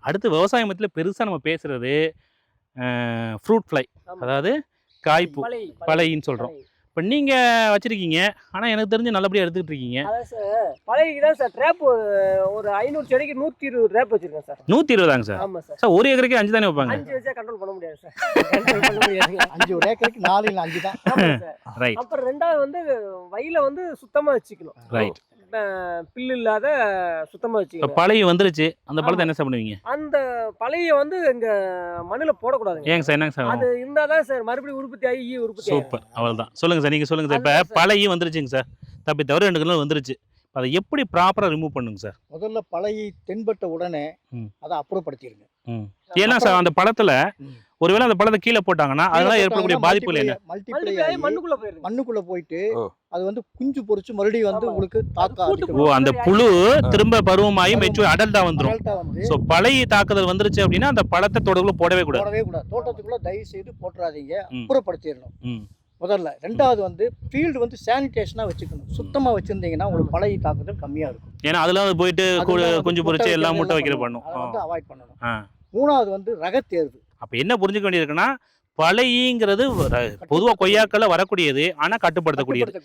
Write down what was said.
அடுத்து விவசாய மத்தியில் பெருசாக நம்ம பேசுகிறது ஃப்ரூட் ஃப்ளை, அதாவது காய்ப்பு பழையின்னு சொல்கிறோம். இப்போ நீங்கள் வச்சுருக்கீங்க, ஆனால் எனக்கு தெரிஞ்சு நல்லபடியாக எடுத்துக்கிட்டு இருக்கீங்க. அதான் சார் பழைக்கு தான் சார் ட்ராப் ஒரு 500 செடிக்கு 120 ட்ராப் வச்சுருக்கேன் சார். 120தாங்க சார்? ஆமாம் சார். சார் ஒரு ஏக்கருக்கு 5 தானே வைப்பாங்க? 5 வச்சா கண்ட்ரோல் பண்ண முடியாது சார். கண்ட்ரோல் பண்ண முடியாது. 5 ஒரு ஏக்கருக்கு 4 இல்லை 5 தான். ரைட். அப்புறம் ரெண்டாவது வந்து வயலை வந்து சுத்தமாக வச்சுக்கணும். ரைட். பில்லு இல்லாத சுத்தமாக இப்போ வச்சுக்கணும். பழைய வந்துருச்சு, அந்த பழத்தை என்ன சார் பண்ணுவீங்க? அந்த பழைய வந்து இங்கே மண்ணில் போடக்கூடாதுங்க. ஏங்க சார், என்னங்க சார்? அது இருந்தால் தான் சார் மறுபடியும் உற்பத்தி ஆகி உற்பத்தி ஆகும். சூப்பர், அவள் தான். சொல்லுங்கள் சார், நீங்கள் சொல்லுங்கள் சார். இப்போ பழைய வந்துருச்சுங்க சார், தப்பி தவிர 2 கிலோ வந்துருச்சு. அதை எப்படி ப்ராப்பராக ரிமூவ் பண்ணுங்க சார்? முதல்ல பழைய தென்பட்ட உடனே அதை அப்புறப்படுத்திடுங்க. ஏன்னா சார் அந்த பழத்தில் ஒருவேளை அந்த பழத்தை கீழே போட்டாங்கன்னா அதனால ஏற்படக்கூடிய பாதிப்புகள் என்ன? மல்டிப்ளை மண்ணுக்குள்ள போயிருங்க. மண்ணுக்குள்ள போயிட்டு அது வந்து குஞ்சு பொரிச்சு மறுபடியும் வந்து உங்களுக்கு தாக்க ஓ, அந்த புழு திரும்ப பருவமாகி மெச்சூர் அடல்ட்டா வந்துடும். வந்து ஸோ பழைய தாக்குதல் வந்துருச்சு அப்படின்னா அந்த பழத்தை தொடர்புல போடவே கூடாது. போடவே கூடாது. தோட்டத்துக்குள்ள தயவு செய்து போட்டுறாதீங்க, அப்புறப்படுத்திடணும் முதல்ல. ரெண்டாவது வந்து ஃபீல்டு வந்து சானிடேஷனாக வச்சுக்கணும். சுத்தமாக வச்சுருந்தீங்கன்னா உங்களுக்கு பழைய தாக்குதல் கம்மியாக இருக்கும். ஏன்னா அதில் போயிட்டு குஞ்சு பொரிச்சு எல்லாம் முட்டை வைக்கிற பண்ணும். அதை வந்து அவாய்ட் பண்ணணும். மூணாவது வந்து ரகத்தேர்வு. அப்போ என்ன புரிஞ்சுக்க வேண்டியிருக்குன்னா, பழையங்கிறது பொதுவாக கொய்யாக்களில் வரக்கூடியது, ஆனால் கட்டுப்படுத்தக்கூடியது.